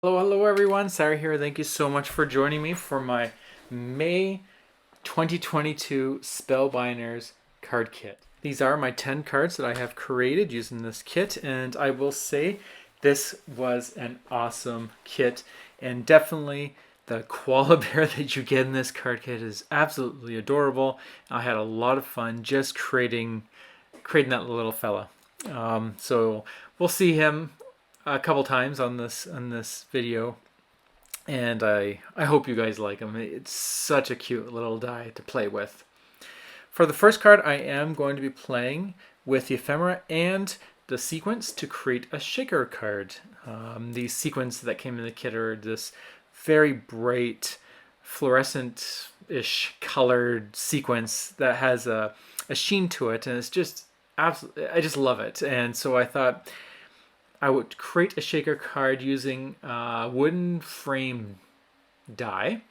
Hello everyone, Sejr here. Thank you so much for joining me for my May 2022 Spellbinders card kit. These are my 10 cards that I have created using this kit, and I will say this was an awesome kit, and definitely the koala bear that you get in this card kit is absolutely adorable. I had a lot of fun just creating that little fella. So we'll see him a couple times on this video, and I hope you guys like him. It's such a cute little die to play with. For the first card, I am going to be playing with the ephemera and the sequence to create a shaker card. These sequins that came in the kit are this very bright fluorescent-ish colored sequence that has a sheen to it, and it's just absolutely, I just love it. And so I thought I would create a shaker card using wooden frame die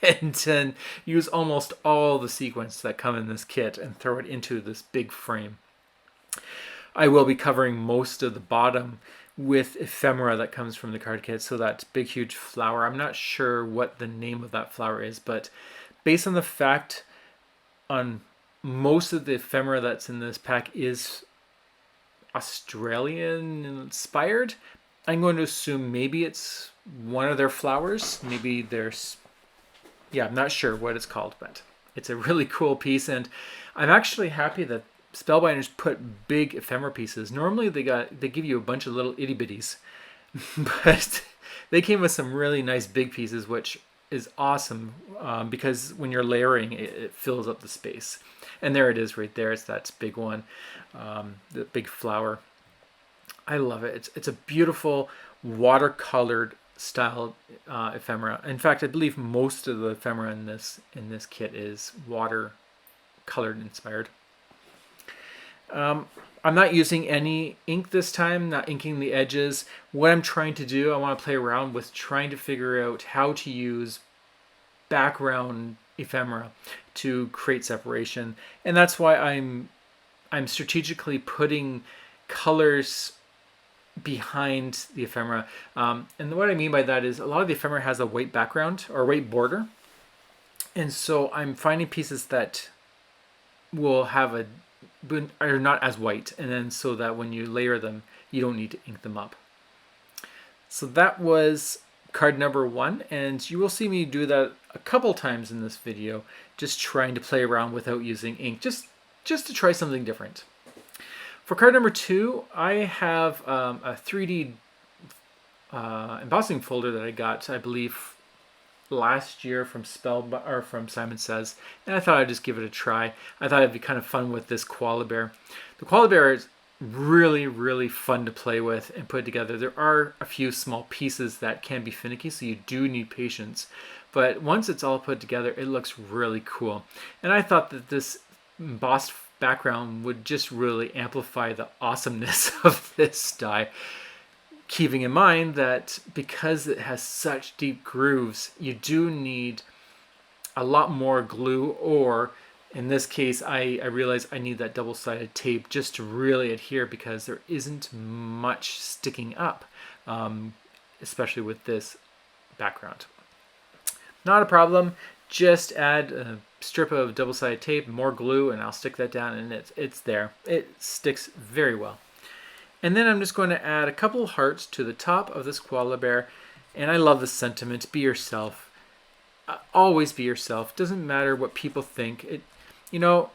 and then use almost all the sequins that come in this kit and throw it into this big frame. I will be covering most of the bottom with ephemera that comes from the card kit, so that big huge flower. I'm not sure what the name of that flower is, but based on the fact on most of the ephemera that's in this pack is Australian inspired, I'm going to assume maybe it's one of their flowers. Maybe there's, yeah, I'm not sure what it's called, but it's a really cool piece, and I'm actually happy that Spellbinders put big ephemera pieces. Normally they give you a bunch of little itty bitties, but they came with some really nice big pieces, which is awesome because when you're layering, it fills up the space. And there it is right there. It's that big one, the big flower. I love it. It's a beautiful watercolored style ephemera. In fact, I believe most of the ephemera in this kit is watercolored inspired. I'm not using any ink this time, not inking the edges. What I'm trying to do, I want to play around with trying to figure out how to use background ephemera to create separation, and that's why I'm strategically putting colors behind the ephemera. And what I mean by that is a lot of the ephemera has a white background or white border, and so I'm finding pieces that will have are not as white, and then so that when you layer them, you don't need to ink them up. So that was card number 1, and you will see me do that a couple times in this video, just trying to play around without using ink, just to try something different. For card number 2, I have a 3D embossing folder that I got, I believe, last year from from Simon Says, and I thought I'd just give it a try. I thought it'd be kind of fun with this koala bear. The koala bear is really fun to play with and put together. There are a few small pieces that can be finicky, so you do need patience, but once it's all put together, it looks really cool. And I thought that this embossed background would just really amplify the awesomeness of this die, keeping in mind that because it has such deep grooves, you do need a lot more glue, or in this case, I realize I need that double-sided tape just to really adhere, because there isn't much sticking up, especially with this background. Not a problem. Just add a strip of double-sided tape, more glue, and I'll stick that down, and it's there. It sticks very well. And then I'm just going to add a couple of hearts to the top of this koala bear. And I love the sentiment, be yourself. Always be yourself. Doesn't matter what people think. You know,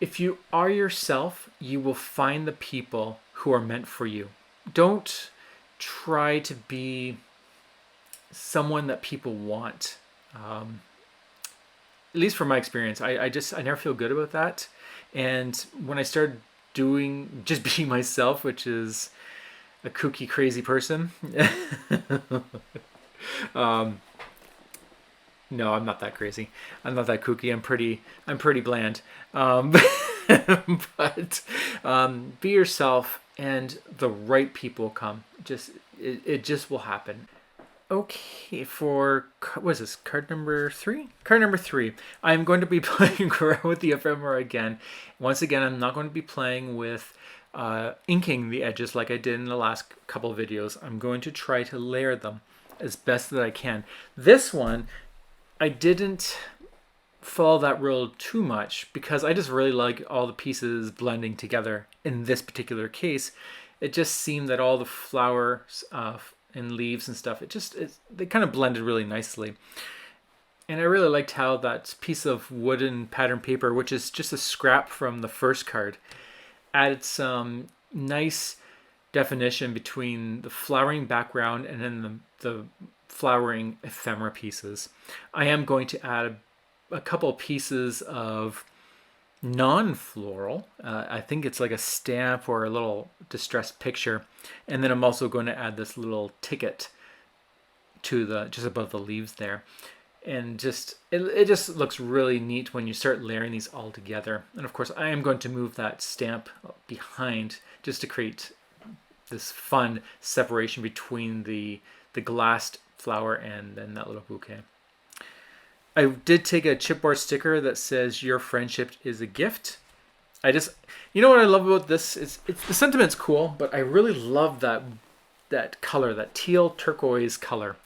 if you are yourself, you will find the people who are meant for you. Don't try to be someone that people want. At least from my experience, I never feel good about that. And when I started just being myself, which is a kooky, crazy person. No, I'm not that crazy. I'm not that kooky. I'm pretty bland. But be yourself, and the right people come. It just will happen. Okay, for, what is this, card number 3? Card number 3. I'm going to be playing around with the ephemera again. Once again, I'm not going to be playing with inking the edges like I did in the last couple of videos. I'm going to try to layer them as best that I can. This one, I didn't follow that rule too much because I just really like all the pieces blending together. In this particular case, it just seemed that all the flowers and leaves and stuff, they kind of blended really nicely. And I really liked how that piece of wooden pattern paper, which is just a scrap from the first card, added some nice definition between the flowering background and then the flowering ephemera pieces. I am going to add a couple pieces of non-floral. I think it's like a stamp or a little distressed picture. And then I'm also going to add this little ticket to the just above the leaves there. And it just looks really neat when you start layering these all together. And of course, I am going to move that stamp behind just to create this fun separation between the glassed flower and then that little bouquet. I did take a chipboard sticker that says "Your friendship is a gift." You know what I love about this? It's the sentiment's cool, but I really love that color, that teal turquoise color.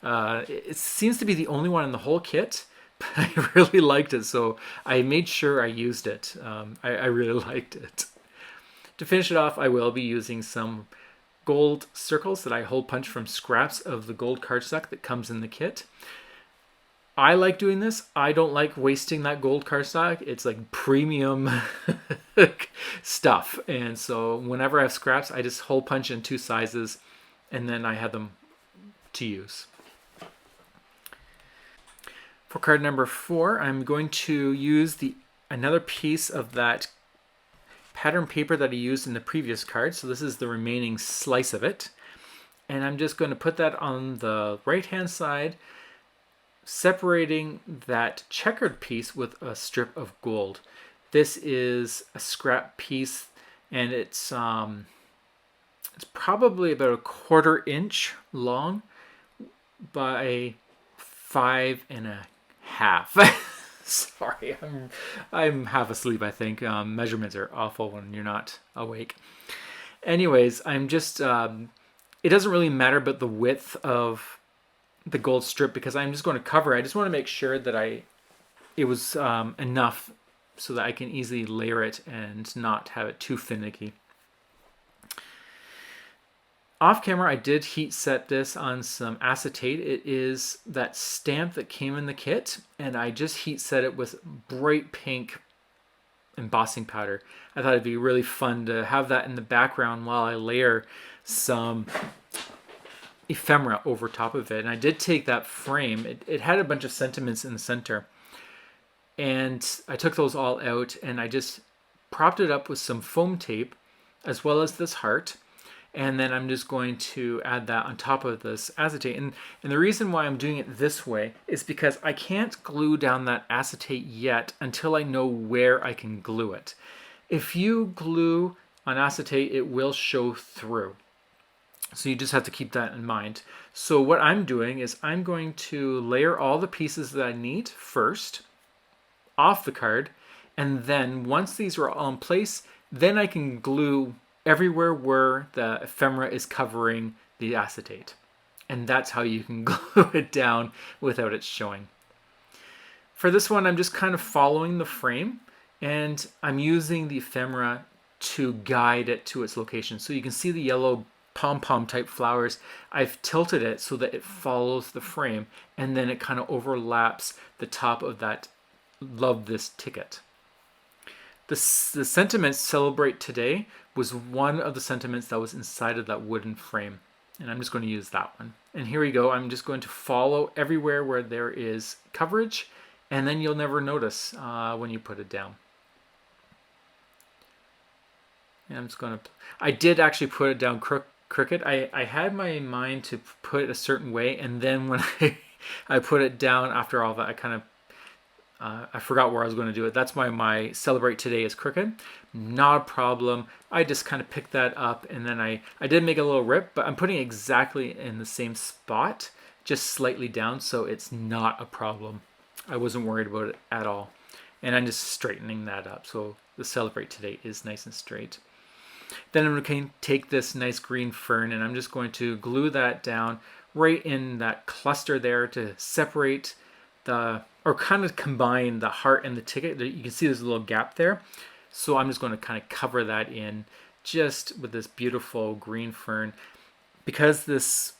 It seems to be the only one in the whole kit, but I really liked it, so I made sure I used it. I really liked it. To finish it off, I will be using some gold circles that I hole punch from scraps of the gold cardstock that comes in the kit. I like doing this. I don't like wasting that gold cardstock. It's like premium stuff. And so whenever I have scraps, I just hole punch in 2 sizes and then I have them to use. For card number 4, I'm going to use another piece of that pattern paper that I used in the previous card. So this is the remaining slice of it. And I'm just going to put that on the right-hand side, separating that checkered piece with a strip of gold. This is a scrap piece, and it's probably about a 1/4 inch long by 5.5. Sorry, I'm half asleep, I think. Measurements are awful when you're not awake. Anyways, I'm just it doesn't really matter about the width of the gold strip because I'm just going to cover. I just want to make sure that it was enough so that I can easily layer it and not have it too finicky. Off camera, I did heat set this on some acetate. It is that stamp that came in the kit, and I just heat set it with bright pink embossing powder. I thought it'd be really fun to have that in the background while I layer some ephemera over top of it. And I did take that frame. It had a bunch of sentiments in the center. And I took those all out and I just propped it up with some foam tape as well as this heart. And then I'm just going to add that on top of this acetate. And the reason why I'm doing it this way is because I can't glue down that acetate yet until I know where I can glue it. If you glue on acetate, it will show through. So you just have to keep that in mind. So what I'm doing is I'm going to layer all the pieces that I need first off the card. And then once these are all in place, then I can glue everywhere where the ephemera is covering the acetate. And that's how you can glue it down without it showing. For this one, I'm just kind of following the frame and I'm using the ephemera to guide it to its location. So you can see the yellow pom-pom type flowers. I've tilted it so that it follows the frame and then it kind of overlaps the top of that "Love This" ticket. The sentiment "Celebrate Today" was one of the sentiments that was inside of that wooden frame. And I'm just going to use that one. And here we go. I'm just going to follow everywhere where there is coverage. And then you'll never notice when you put it down. And I'm just going to... I did actually put it down crooked. I had my mind to put it a certain way. And then when I put it down after all that, I kind of... I forgot where I was going to do it. That's why my "Celebrate Today" is crooked. Not a problem. I just kind of picked that up and then I did make a little rip, but I'm putting it exactly in the same spot, just slightly down, so it's not a problem. I wasn't worried about it at all. And I'm just straightening that up so the "Celebrate Today" is nice and straight. Then I'm going to take this nice green fern and I'm just going to glue that down right in that cluster there to separate or kind of combine the heart and the ticket. You can see there's a little gap there. So I'm just going to kind of cover that in just with this beautiful green fern. Because this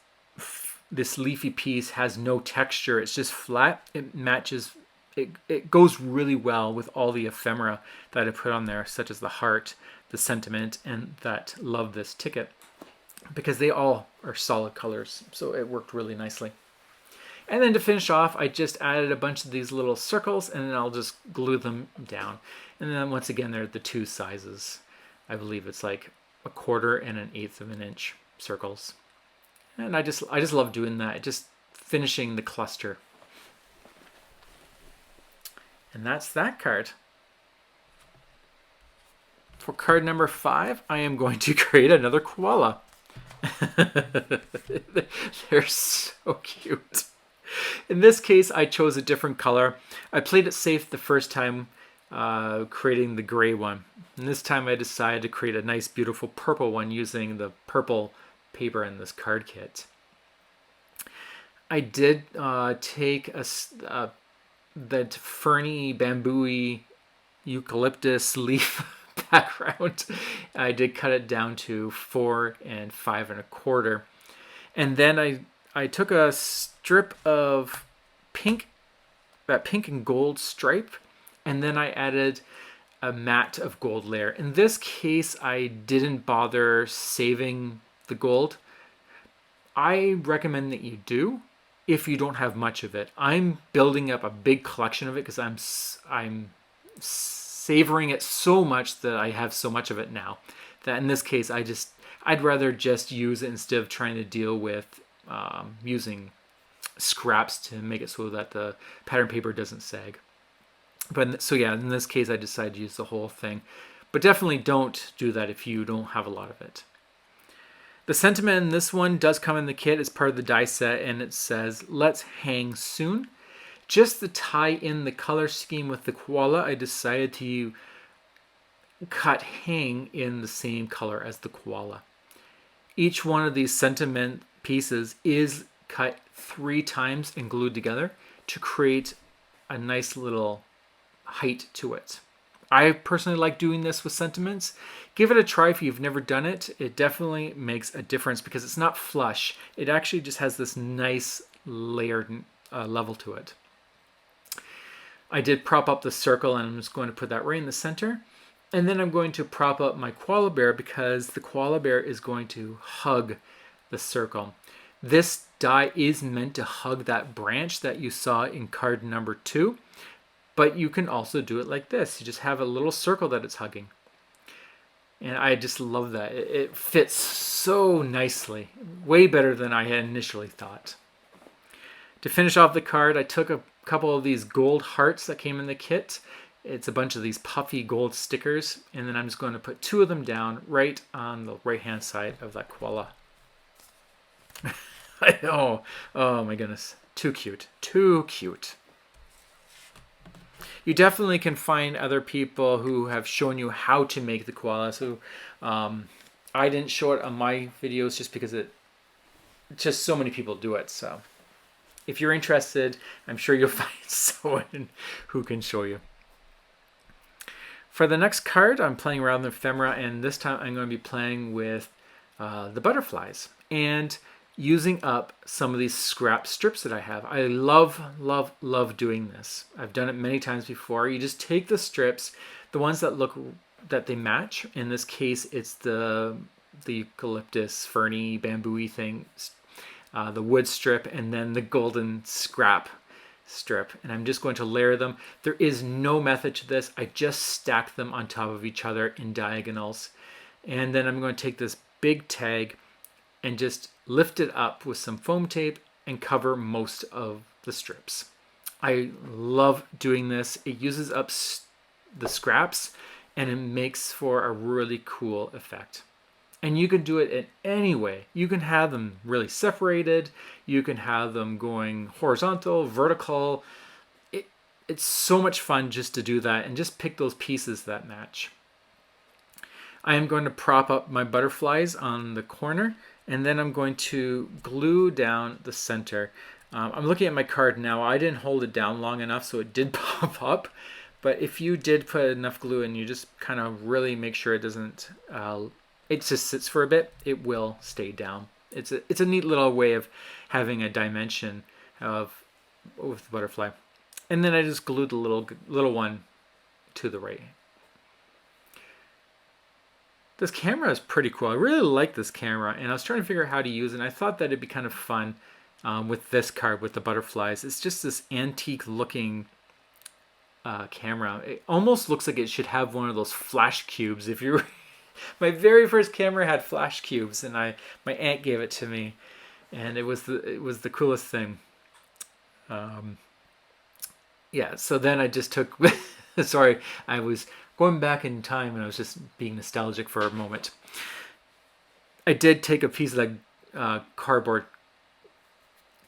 leafy piece has no texture, it's just flat, it matches, it goes really well with all the ephemera that I put on there, such as the heart, the sentiment, and that love this ticket, because they all are solid colors, so it worked really nicely. And then to finish off, I just added a bunch of these little circles, and then I'll just glue them down. And then once again, they're the two sizes. I believe it's like 1/4 and 1/8 of an inch circles. And I just love doing that, just finishing the cluster. And that's that card. For card number 5, I am going to create another koala. They're so cute. In this case, I chose a different color. I played it safe the first time creating the gray one. And this time I decided to create a nice, beautiful purple one using the purple paper in this card kit. I did take that ferny, bamboo-y, eucalyptus leaf background. I did cut it down to 4 and 5 1/4. And then I took a strip of pink, that pink and gold stripe, and then I added a matte of gold layer. In this case, I didn't bother saving the gold. I recommend that you do if you don't have much of it. I'm building up a big collection of it because I'm savoring it so much that I have so much of it now that in this case I'd rather just use it instead of trying to deal with using scraps to make it so that the pattern paper doesn't sag. But so yeah, in this case I decided to use the whole thing. But definitely don't do that if you don't have a lot of it. The sentiment in this one does come in the kit as part of the die set, and it says, "Let's hang soon." Just to tie in the color scheme with the koala, I decided to cut hang in the same color as the koala. Each one of these sentiment pieces is cut 3 times and glued together to create a nice little height to it. I personally like doing this with sentiments. Give it a try if you've never done it. It definitely makes a difference because it's not flush. It actually just has this nice layered level to it. I did prop up the circle and I'm just going to put that right in the center. And then I'm going to prop up my koala bear because the koala bear is going to hug the circle. This die is meant to hug that branch that you saw in card number 2. But you can also do it like this. You just have a little circle that it's hugging. And I just love that. It fits so nicely. Way better than I had initially thought. To finish off the card, I took a couple of these gold hearts that came in the kit. It's a bunch of these puffy gold stickers. And then I'm just going to put 2 of them down right on the right-hand side of that koala. I know. Oh my goodness. Too cute. Too cute. You definitely can find other people who have shown you how to make the koala. So I didn't show it on my videos just because just so many people do it. So if you're interested, I'm sure you'll find someone who can show you. For the next card, I'm playing around with ephemera, and this time I'm going to be playing with the butterflies and using up some of these scrap strips that I have. I love, love, love doing this. I've done it many times before. You just take the strips, the ones that they match. In this case, it's the eucalyptus, ferny, bamboo-y thing, the wood strip, and then the golden scrap strip. And I'm just going to layer them. There is no method to this. I just stack them on top of each other in diagonals. And then I'm going to take this big tag and just lift it up with some foam tape and cover most of the strips. I love doing this. It uses up the scraps and it makes for a really cool effect. And you can do it in any way. You can have them really separated. You can have them going horizontal, vertical. It's so much fun just to do that and just pick those pieces that match. I am going to prop up my butterflies on the corner, and then I'm going to glue down the center. I'm looking at my card now. I didn't hold it down long enough, so it did pop up. But if you did put enough glue in, you just kind of really make sure it doesn't, it just sits for a bit, it will stay down. It's a neat little way of having a dimension of with the butterfly. And then I just glued the little one to the right. This camera is pretty cool. I really like this camera, and I was trying to figure out how to use it, and I thought that it'd be kind of fun with this card with the butterflies. It's just this antique looking camera. It almost looks like it should have one of those flash cubes. If you my very first camera had flash cubes, and my aunt gave it to me, and it was the coolest thing. Yeah, so then I just took sorry, I was going back in time and I was just being nostalgic for a moment. I did take a piece of that cardboard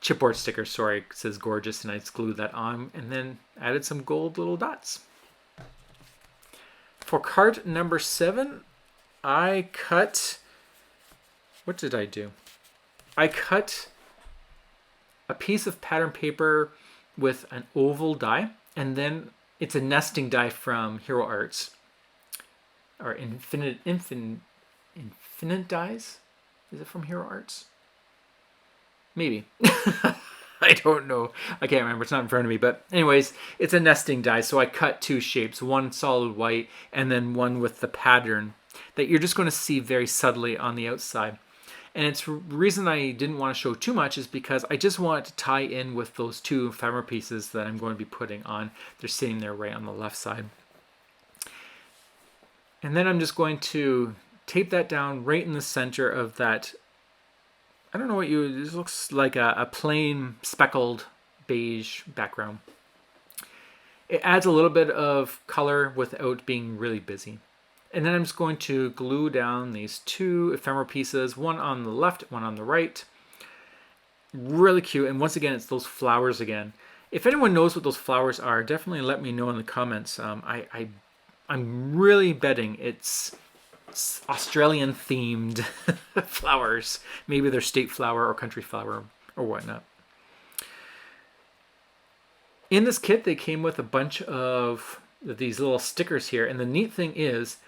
chipboard sticker, sorry, it says gorgeous, and I just glued that on and then added some gold little dots. For card number 7, I cut, what did I do? I cut a piece of pattern paper with an oval die, and then it's a nesting die from Hero Arts, or infinite dies. Is it from Hero Arts? Maybe. I don't know. I can't remember. It's not in front of me. But anyways, it's a nesting die. So I cut 2 shapes, one solid white and then one with the pattern that you're just going to see very subtly on the outside. And it's the reason I didn't want to show too much is because I just want it to tie in with those 2 ephemera pieces that I'm going to be putting on. They're sitting there right on the left side. And then I'm just going to tape that down right in the center of that. I don't know what this looks like a plain speckled beige background. It adds a little bit of color without being really busy. And then I'm just going to glue down these 2 ephemera pieces, one on the left, one on the right. Really cute. And once again, it's those flowers again. If anyone knows what those flowers are, definitely let me know in the comments. I'm really betting it's Australian themed flowers. Maybe they're state flower or country flower or whatnot. In this kit, they came with a bunch of these little stickers here. And the neat thing is,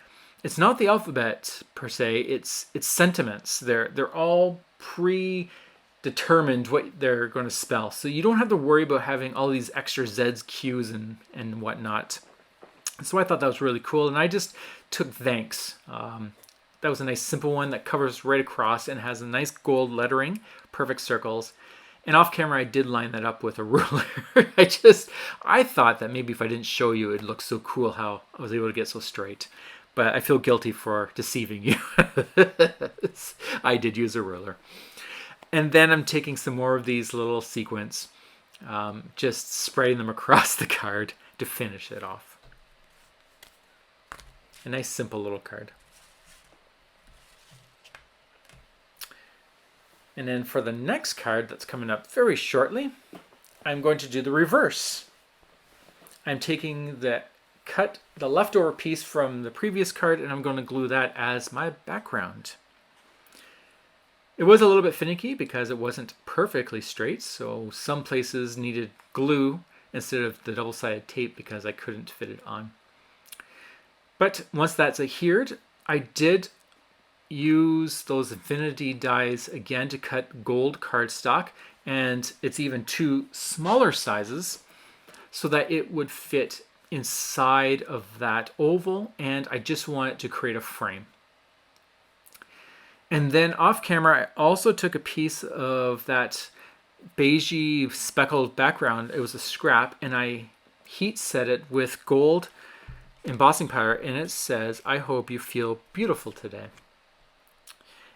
it's not the alphabet per se, it's sentiments. They're all predetermined what they're going to spell. So you don't have to worry about having all these extra Z's, Q's, and whatnot. So I thought that was really cool, and I just took thanks. That was a nice simple one that covers right across and has a nice gold lettering, perfect circles. And off camera, I did line that up with a ruler. I thought that maybe if I didn't show you, it'd look so cool how I was able to get so straight. But I feel guilty for deceiving you. I did use a ruler. And then I'm taking some more of these little sequins, just spreading them across the card to finish it off. A nice simple little card. And then for the next card that's coming up very shortly, I'm going to do the reverse. I'm taking the leftover piece from the previous card, and I'm going to glue that as my background. It was a little bit finicky because it wasn't perfectly straight, so some places needed glue instead of the double-sided tape because I couldn't fit it on. But once that's adhered, I did use those infinity dies again to cut gold cardstock, and it's even 2 smaller sizes so that it would fit inside of that oval, and I just want it to create a frame. And then off camera, I also took a piece of that beigey speckled background. It was a scrap, and I heat set it with gold embossing powder, and it says, "I hope you feel beautiful today."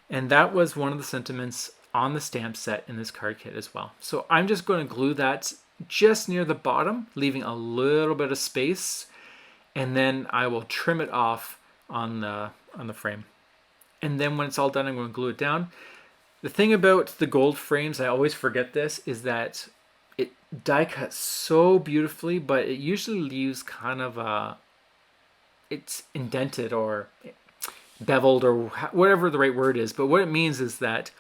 And that was one of the sentiments on the stamp set in this card kit as well. So I'm just going to glue that just near the bottom, leaving a little bit of space, and then I will trim it off on the frame. And then when it's all done, I'm going to glue it down. The thing about the gold frames, I always forget this, is that it die cuts so beautifully, but it usually leaves kind of it's indented, or beveled or whatever the right word is. But what it means is that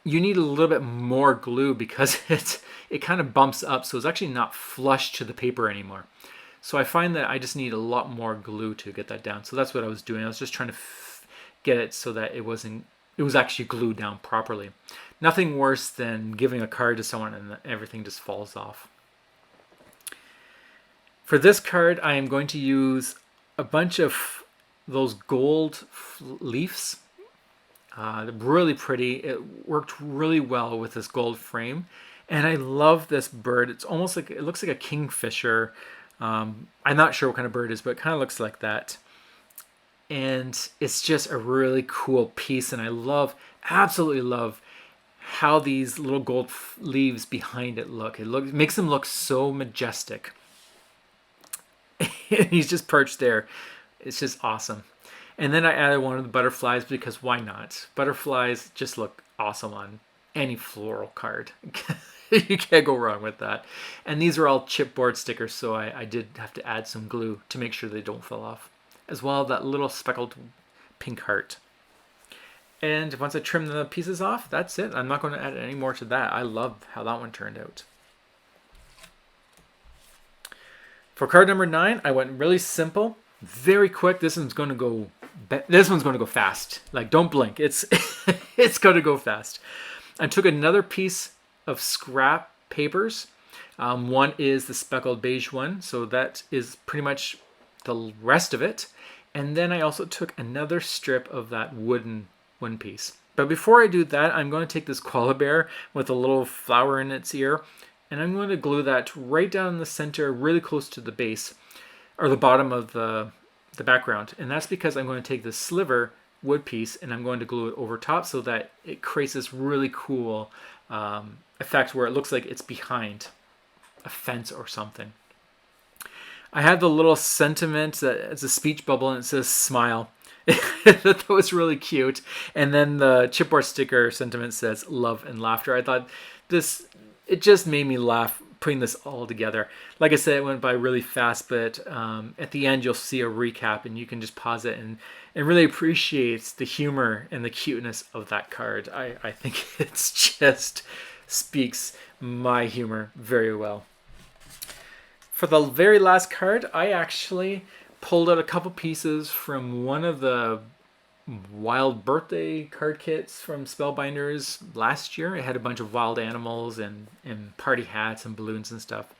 you need a little bit more glue because it kind of bumps up, so it's actually not flush to the paper anymore. So I find that I just need a lot more glue to get that down. So that's what I was doing. I was just trying to get it so that it was actually glued down properly. Nothing worse than giving a card to someone and everything just falls off. For this card, I am going to use a bunch of those gold leaves. Really pretty. It worked really well with this gold frame. And I love this bird. It's almost like, it looks like a kingfisher. I'm not sure what kind of bird it is, but it kind of looks like that. And it's just a really cool piece. And I absolutely love how these little gold leaves behind it look. It makes them look so majestic. And he's just perched there. It's just awesome. And then I added one of the butterflies because why not? Butterflies just look awesome on any floral card. You can't go wrong with that. And these are all chipboard stickers, so I did have to add some glue to make sure they don't fall off. As well as that little speckled pink heart. And once I trim the pieces off, that's it. I'm not going to add any more to that. I love how that one turned out. For card number 9, I went really simple, very quick. This one's going to go fast. Like, don't blink. It's it's going to go fast. I took another piece of scrap papers. One is the speckled beige one, so that is pretty much the rest of it. And then I also took another strip of that wooden piece. But before I do that, I'm going to take this koala bear with a little flower in its ear, and I'm going to glue that right down in the center, really close to the base, or the bottom of the background. And that's because I'm going to take this sliver wood piece and I'm going to glue it over top so that it creates this really cool effect where it looks like it's behind a fence or something. I had the little sentiment that it's a speech bubble and it says smile. That was really cute. And then the chipboard sticker sentiment says love and laughter. I thought it just made me laugh putting this all together. Like I said, it went by really fast, but at the end you'll see a recap and you can just pause it and really appreciate the humor and the cuteness of that card. I think it's just speaks my humor very well. For the very last card, I actually pulled out a couple pieces from one of the wild birthday card kits from Spellbinders last year. It had a bunch of wild animals and party hats and balloons and stuff.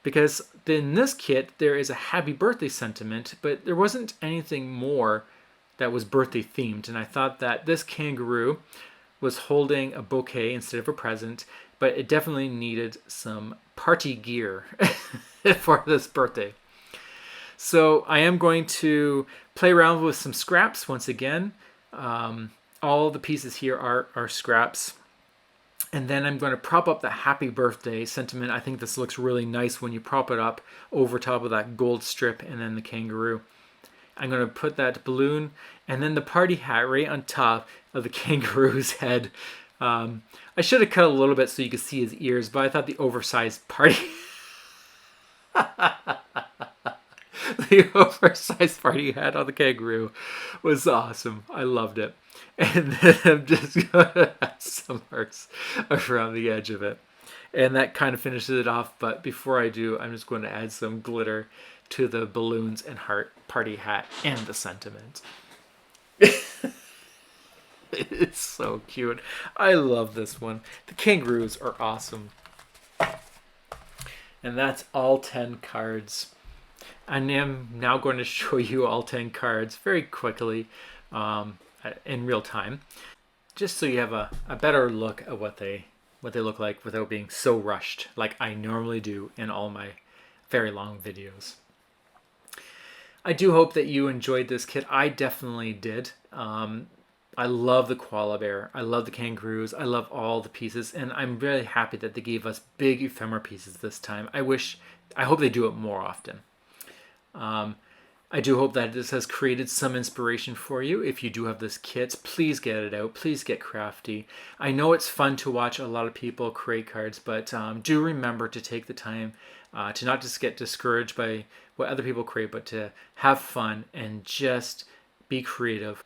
Because in this kit, there is a happy birthday sentiment, but there wasn't anything more that was birthday themed. And I thought that this kangaroo was holding a bouquet instead of a present, but it definitely needed some party gear for this birthday. So I am going to play around with some scraps once again. All the pieces here are scraps. And then I'm going to prop up the happy birthday sentiment. I think this looks really nice when you prop it up over top of that gold strip and then the kangaroo. I'm going to put that balloon and then the party hat right on top of the kangaroo's head. I should have cut a little bit so you could see his ears, but I thought the oversized party... The oversized party hat on the kangaroo was awesome. I loved it. And then I'm just going to add some marks around the edge of it. And that kind of finishes it off. But before I do, I'm just going to add some glitter to the balloons and heart party hat and the sentiment. It's so cute. I love this one. The kangaroos are awesome. And that's all 10 cards. I am now going to show you all 10 cards very quickly in real time, just so you have a better look at what they look like without being so rushed like I normally do in all my very long videos. I do hope that you enjoyed this kit. I definitely did. I love the koala bear. I love the kangaroos. I love all the pieces, and I'm really happy that they gave us big ephemera pieces this time. I hope they do it more often. I do hope that this has created some inspiration for you. If you do have this kit, please get it out. Please get crafty. I know it's fun to watch a lot of people create cards, but do remember to take the time to not just get discouraged by what other people create, but to have fun and just be creative.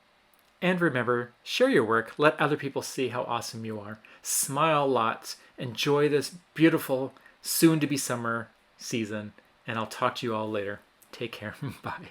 And remember, share your work. Let other people see how awesome you are. Smile lots. Enjoy this beautiful, soon-to-be summer season. And I'll talk to you all later. Take care. Bye.